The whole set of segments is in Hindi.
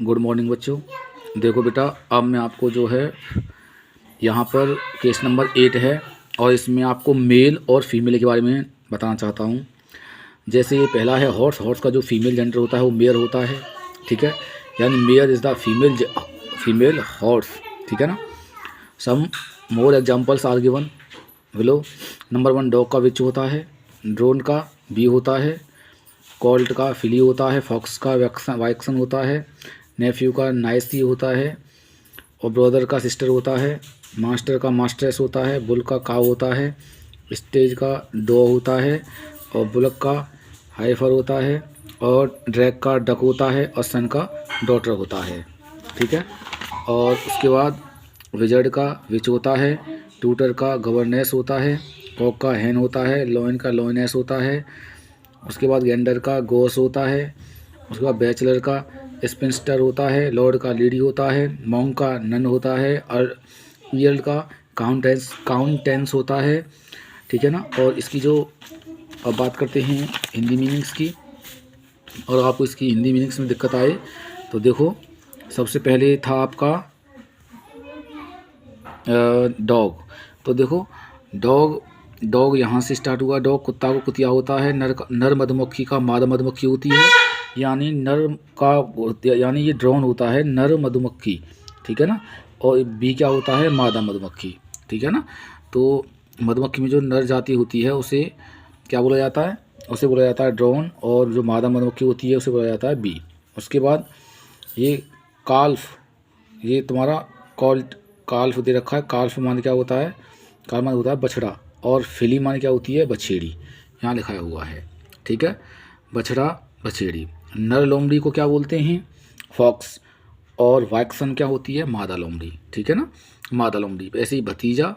गुड मॉर्निंग बच्चों। देखो बेटा, अब मैं आपको जो है यहाँ पर केस नंबर 8 है और इसमें आपको मेल और फीमेल के बारे में बताना चाहता हूँ। जैसे ये पहला है हॉर्स। हॉर्स का जो फीमेल जेंडर होता है वो मेयर होता है, ठीक है। यानी mare is the female horse, ठीक है ना। Some more examples are given below. Number 1 dog का विच होता है, ड्रोन का बी होता है, कॉल्ट का फिली होता है, फॉक्स का वैक्सन होता है, नेफ्यू का नाइसी होता है और ब्रदर का सिस्टर होता है, मास्टर का मास्टरेस होता है, बुल का काव होता है, स्टेज का डॉ होता है और बुलक का हाइफर होता है और ड्रैग का डक होता है और सन का डॉटर होता है, ठीक है। और उसके बाद विजर्ड का विच होता है, ट्यूटर का गवर्नेस होता है, कॉक का हैन होता है, लॉइन का लॉइनेस होता है, उसके बाद गेंडर का गोस होता है, उसके बाद बैचलर का स्पिंस्टर होता है, लॉर्ड का लीडी होता है, मॉन्क का नन होता है और ईयर्ड का काउंटेंस होता है, ठीक है ना। और इसकी जो अब बात करते हैं हिंदी मीनिंग्स की, और आपको इसकी हिंदी मीनिंग्स में दिक्कत आए तो देखो, सबसे पहले था आपका डॉग। तो देखो डॉग यहाँ से स्टार्ट हुआ। डॉग कुत्ता को कुतिया होता है, नर मधुमक्खी का मादा मधुमक्खी होती है, यानी यानी ये ड्रोन होता है नर मधुमक्खी, ठीक है ना। और बी क्या होता है, मादा मधुमक्खी, ठीक है ना। तो मधुमक्खी में जो नर जाति होती है उसे क्या बोला जाता है, उसे बोला जाता है ड्रोन, और जो मादा मधुमक्खी होती है उसे बोला जाता है बी। उसके बाद ये काल्फ, ये तुम्हारा काल्फ दे रखा है। काल्फ मान क्या होता है, काल्फ मान होता है बछड़ा, और फिली मान क्या होती है, बछेड़ी, यहाँ लिखाया हुआ है, ठीक है। बछड़ा बछेड़ी। नर लोमड़ी को क्या बोलते हैं, फॉक्स, और वैक्सन क्या होती है, मादा लोमड़ी, ठीक है ना, मादा लोमड़ी। ऐसे ही भतीजा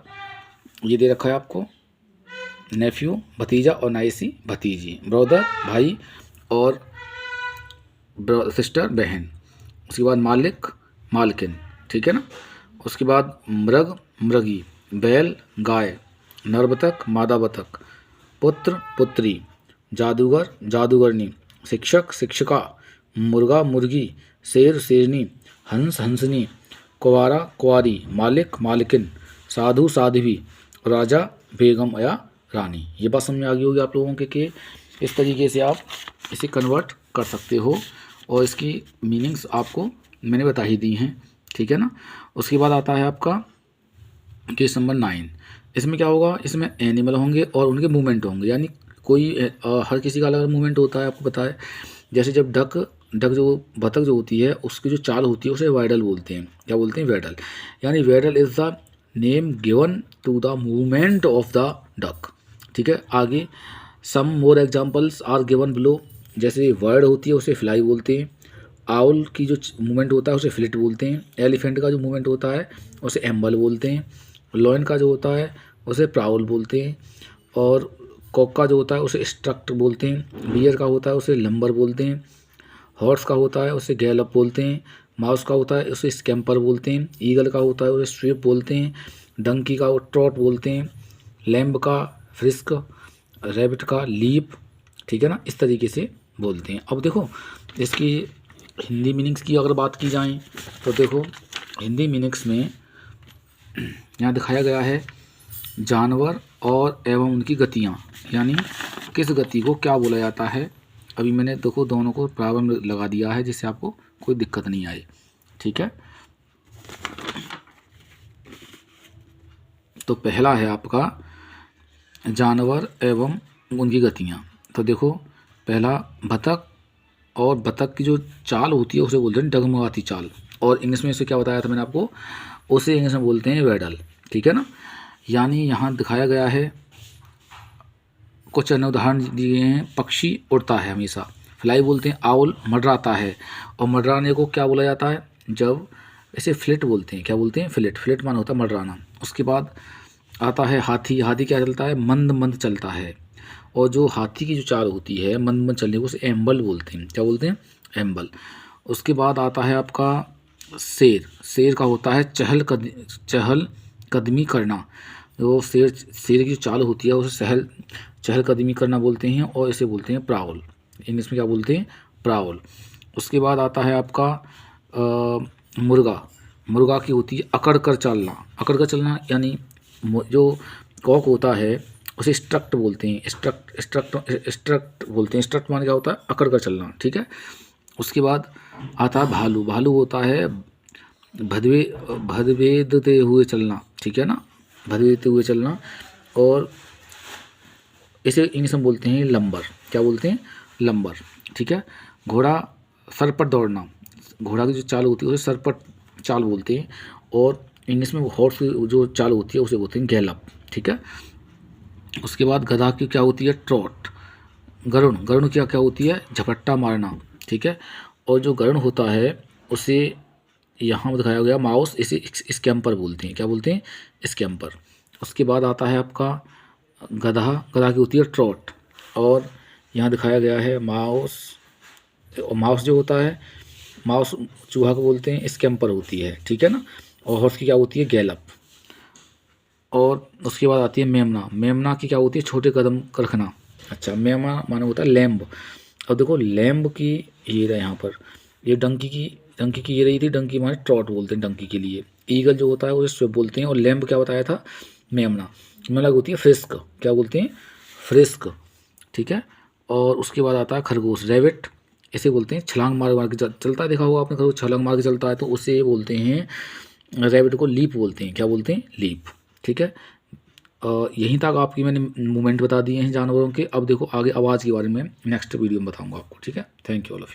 ये दे रखा है आपको, नेफ्यू भतीजा और नाइसी भतीजी, ब्रदर भाई और सिस्टर बहन। उसके बाद मालिक मालकिन, ठीक है ना। उसके बाद मृग मृगी, बैल गाय, नर बतख मादा बतख, पुत्र पुत्री, जादूगर जादूगरनी, शिक्षक शिक्षिका, मुर्गा मुर्गी, शेर शेरनी, हंस हंसनी, कुंवारा कुंवारी, मालिक मालकिन, साधु साध्वी, राजा बेगम या रानी। ये बात समझ में आ गई होगी आप लोगों के कि इस तरीके से आप इसे कन्वर्ट कर सकते हो, और इसकी मीनिंग्स आपको मैंने बता ही दी हैं, ठीक है ना। उसके बाद आता है आपका केस नंबर 9। इसमें क्या होगा, इसमें एनिमल होंगे और उनके मूवमेंट होंगे, यानी कोई हर किसी का अलग अलग मूवमेंट होता है, आपको पता है। जैसे जब डक जो बतख जो होती है उसकी जो चाल होती है उसे वाइडल बोलते हैं। क्या बोलते हैं, वेडल, यानी waddle is the name given to the movement of the duck, ठीक है। आगे some more examples are given below. जैसे वर्ड होती है उसे फ्लाई बोलते हैं, आउल की जो मूवमेंट होता है उसे फ्लिट बोलते हैं, एलिफेंट का जो मूवमेंट होता है उसे एम्बल बोलते हैं, लॉयन का जो होता है उसे प्राउल बोलते हैं, और कॉक का जो होता है उसे स्ट्रक्ट बोलते हैं, बियर का होता है उसे लंबर बोलते हैं, हॉर्स का होता है उसे गैलप बोलते हैं, माउस का होता है उसे स्कैम्पर बोलते हैं, ईगल का होता है उसे स्वीप बोलते हैं, डंकी का ट्रॉट बोलते हैं, लैम्ब का फ्रिस्क, रैबिट का लीप, ठीक है ना, इस तरीके से बोलते हैं। अब देखो इसकी हिंदी मीनिंग्स की अगर बात की जाए तो देखो हिंदी मीनिंग्स में यहाँ दिखाया गया है जानवर और एवं उनकी गतियाँ, यानी किस गति को क्या बोला जाता है। अभी मैंने देखो दोनों को बराबर में लगा दिया है जिससे आपको कोई दिक्कत नहीं आए, ठीक है। तो पहला है आपका जानवर एवं उनकी गतियाँ। तो देखो पहला बतख, और बतख की जो चाल होती है उसे बोलते हैं डगमगाती चाल, और इंग्लिश में इसे क्या बताया था मैंने आपको, उसे इंग्लिश में बोलते हैं वेडल, ठीक है ना। यानी यहाँ दिखाया गया है, कुछ अन्य उदाहरण दिए हैं। पक्षी उड़ता है हमेशा, फ्लाई बोलते हैं, आउल मंडराता है, और मंडराने को क्या बोला जाता है, जब इसे फ्लिट बोलते हैं। क्या बोलते हैं, फ्लिट। फ्लिट मान होता है मंडराना। उसके बाद आता है हाथी। हाथी क्या चलता है, मंद मंद चलता है, और जो हाथी की जो चाल होती है मंद मंद चलने को उसे एम्बल बोलते हैं। क्या बोलते हैं, एम्बल। उसके बाद आता है आपका शेर। शेर का होता है चहल कदमी करना। जो शेर की जो चाल होती है उसे चहल कदमी करना बोलते हैं, और इसे बोलते हैं प्राउल। इंग्लिश में क्या बोलते हैं, प्राउल। उसके बाद आता है आपका मुर्गा, मुर्गा की होती है अकड़ कर चलना। अकड़ कर चलना यानी जो कॉक होता है उसे स्ट्रक्ट बोलते हैं। स्ट्रक्ट बोलते हैं। स्ट्रक्ट माने क्या होता है? अकड़ कर चलना, ठीक है। उसके बाद आता है भालू। भालू होता है भदवेदते हुए चलना, ठीक है ना, भदवेदते हुए चलना। और इसे इंग्लिश में बोलते हैं लंबर। क्या बोलते हैं? लंबर, ठीक है। घोड़ा सर पर दौड़ना। घोड़ा की जो चाल होती है उसे सर पर चाल बोलते हैं। और इंग्लिश में हॉर्स की जो चाल होती है उसे बोलते हैं गैलप, ठीक है। उसके बाद गधा की क्या होती है? ट्रॉट। गरुड़, गरुड़ की क्या होती है? झपट्टा मारना, ठीक है। और जो गरुड़ होता है उसे यहाँ दिखाया गया माउस, इसे स्कैम्पर बोलते हैं। क्या बोलते हैं? स्कैम्पर। उसके बाद आता है आपका गधा। गधा की होती है ट्रॉट। और यहाँ दिखाया गया है माउस। माउस जो होता है, माउस चूहा को बोलते हैं, स्कैम्पर होती है, ठीक है ना। और हॉर्स की क्या होती है? गैलप। और उसके बाद आती है मेमना। मेमना की क्या होती है? छोटे कदम रखना। अच्छा, मेमना माने होता है लैम्ब। अब देखो लैम्ब की ये रहा यहाँ पर, ये डंकी की ये रही थी। डंकी माने ट्रॉट बोलते हैं डंकी के लिए। ईगल जो होता है उसे स्विफ्ट बोलते हैं। और लैम्ब क्या बताया था? मेमना। मेमना की होती है फ्रिस्क। क्या बोलते हैं? फ्रिस्क, ठीक है। और उसके बाद आता है खरगोश, रैबिट। इसे बोलते हैं छलांग मार मार के चलता है। देखा होगा आपने, खरगोश छलांग मार के चलता है तो उसे बोलते हैं, रैबिट को लीप बोलते हैं। क्या बोलते हैं? लीप, ठीक है। यहीं तक आपकी मैंने मूवमेंट बता दिए हैं जानवरों के। अब देखो आगे आवाज़ के बारे में नेक्स्ट वीडियो में बताऊंगा आपको, ठीक है। Thank you all of you.